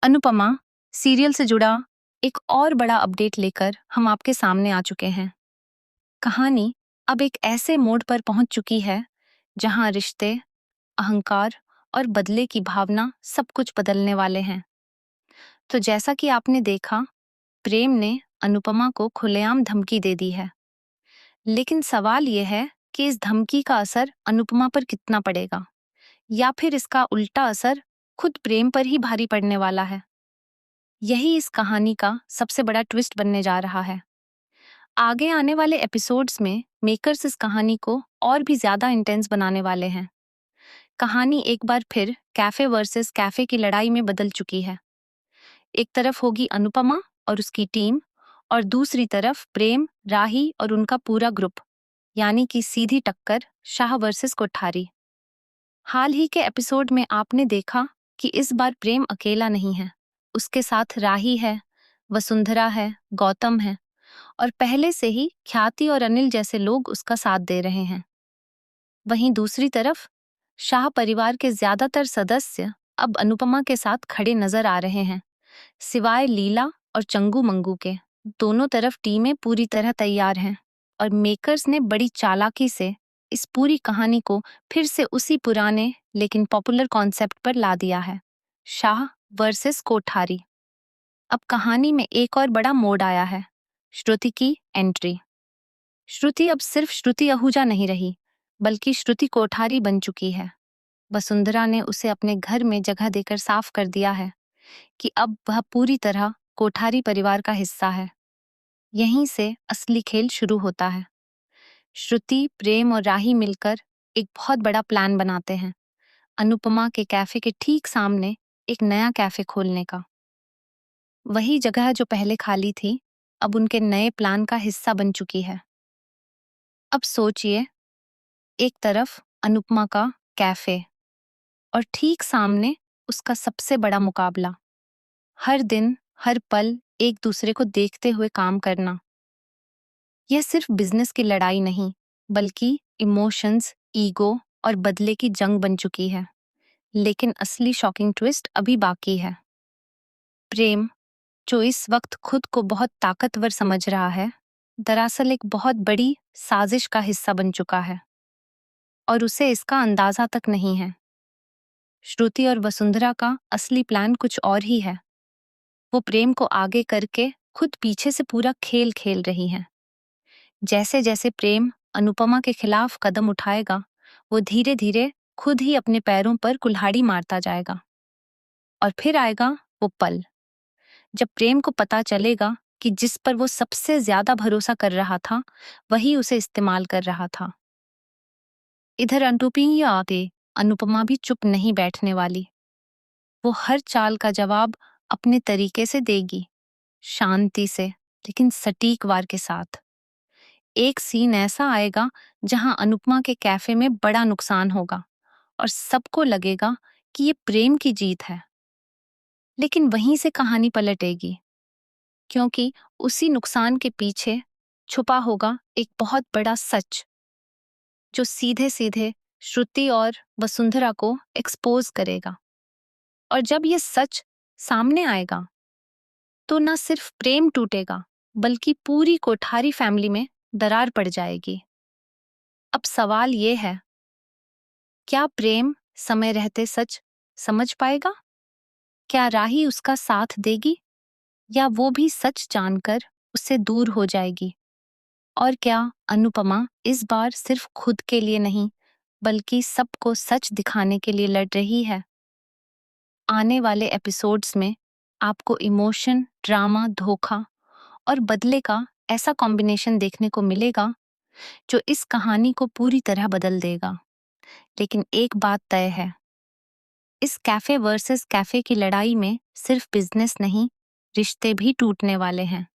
Anupama serial से जुड़ा एक और बड़ा अपडेट लेकर हम आपके सामने आ चुके हैं। कहानी अब एक ऐसे मोड़ पर पहुंच चुकी है जहां रिश्ते, अहंकार और बदले की भावना सब कुछ बदलने वाले हैं। तो जैसा कि आपने देखा, प्रेम ने अनुपमा को खुलेआम धमकी दे दी है। लेकिन सवाल यह है कि इस धमकी का असर अनुपमा पर कितना पड़ेगा, या फिर इसका उल्टा असर खुद प्रेम पर ही भारी पड़ने वाला है। यही इस कहानी का सबसे बड़ा ट्विस्ट बनने जा रहा है। आगे आने वाले एपिसोड्स में मेकर्स इस कहानी को और भी ज्यादा इंटेंस बनाने वाले हैं। कहानी एक बार फिर कैफे वर्सेस कैफे की लड़ाई में बदल चुकी है। एक तरफ होगी अनुपमा और उसकी टीम, और दूसरी तरफ प्रेम, राही और उनका पूरा ग्रुप, यानी कि सीधी टक्कर शाह वर्सेस कोठारी। हाल ही के एपिसोड में आपने देखा कि इस बार प्रेम अकेला नहीं है। उसके साथ राही है, वसुंधरा है, गौतम है, और पहले से ही ख्याति और अनिल जैसे लोग उसका साथ दे रहे हैं। वहीं दूसरी तरफ शाह परिवार के ज्यादातर सदस्य अब अनुपमा के साथ खड़े नजर आ रहे हैं, सिवाय लीला और चंगू मंगू के। दोनों तरफ टीमें पूरी तरह तैयार हैं, और मेकर्स ने बड़ी चालाकी से इस पूरी कहानी को फिर से उसी पुराने लेकिन पॉपुलर कॉन्सेप्ट पर ला दिया है, शाह वर्सेस कोठारी। अब कहानी में एक और बड़ा मोड़ आया है, श्रुति की एंट्री। श्रुति अब सिर्फ श्रुति आहूजा नहीं रही, बल्कि श्रुति कोठारी बन चुकी है। वसुंधरा ने उसे अपने घर में जगह देकर साफ कर दिया है कि अब वह पूरी तरह कोठारी परिवार का हिस्सा है। यहीं से असली खेल शुरू होता है। श्रुति, प्रेम और राही मिलकर एक बहुत बड़ा प्लान बनाते हैं, अनुपमा के कैफे के ठीक सामने एक नया कैफे खोलने का। वही जगह जो पहले खाली थी, अब उनके नए प्लान का हिस्सा बन चुकी है। अब सोचिए, एक तरफ अनुपमा का कैफे और ठीक सामने उसका सबसे बड़ा मुकाबला। हर दिन, हर पल एक दूसरे को देखते हुए काम करना। यह सिर्फ बिजनेस की लड़ाई नहीं, बल्कि इमोशंस, ईगो और बदले की जंग बन चुकी है। लेकिन असली शॉकिंग ट्विस्ट अभी बाकी है। प्रेम, जो इस वक्त खुद को बहुत ताकतवर समझ रहा है, दरअसल एक बहुत बड़ी साजिश का हिस्सा बन चुका है, और उसे इसका अंदाजा तक नहीं है। श्रुति और वसुंधरा का असली प्लान कुछ और ही है। वो प्रेम को आगे करके खुद पीछे से पूरा खेल खेल रही हैं। जैसे जैसे प्रेम अनुपमा के खिलाफ कदम उठाएगा, वो धीरे धीरे खुद ही अपने पैरों पर कुल्हाड़ी मारता जाएगा। और फिर आएगा वो पल जब प्रेम को पता चलेगा कि जिस पर वो सबसे ज्यादा भरोसा कर रहा था, वही उसे इस्तेमाल कर रहा था। इधर अनुपमा भी चुप नहीं बैठने वाली। वो हर चाल का जवाब अपने तरीके से देगी, शांति से लेकिन सटीक वार के साथ। एक सीन ऐसा आएगा जहां अनुपमा के कैफे में बड़ा नुकसान होगा और सबको लगेगा कि ये प्रेम की जीत है। लेकिन वहीं से कहानी पलटेगी, क्योंकि उसी नुकसान के पीछे छुपा होगा एक बहुत बड़ा सच, जो सीधे सीधे श्रुति और वसुंधरा को एक्सपोज करेगा। और जब ये सच सामने आएगा, तो न सिर्फ प्रेम टूटेगा, बल्कि पूरी कोठारी फैमिली में दरार पड़ जाएगी। अब सवाल ये है, क्या प्रेम समय रहते सच समझ पाएगा? क्या राही उसका साथ देगी, या वो भी सच जानकर उससे दूर हो जाएगी? और क्या अनुपमा इस बार सिर्फ खुद के लिए नहीं, बल्कि सबको सच दिखाने के लिए लड़ रही है? आने वाले एपिसोड्स में आपको इमोशन, ड्रामा, धोखा और बदले का ऐसा कॉम्बिनेशन देखने को मिलेगा जो इस कहानी को पूरी तरह बदल देगा। लेकिन एक बात तय है, इस कैफे वर्सेस कैफे की लड़ाई में सिर्फ बिजनेस नहीं, रिश्ते भी टूटने वाले हैं।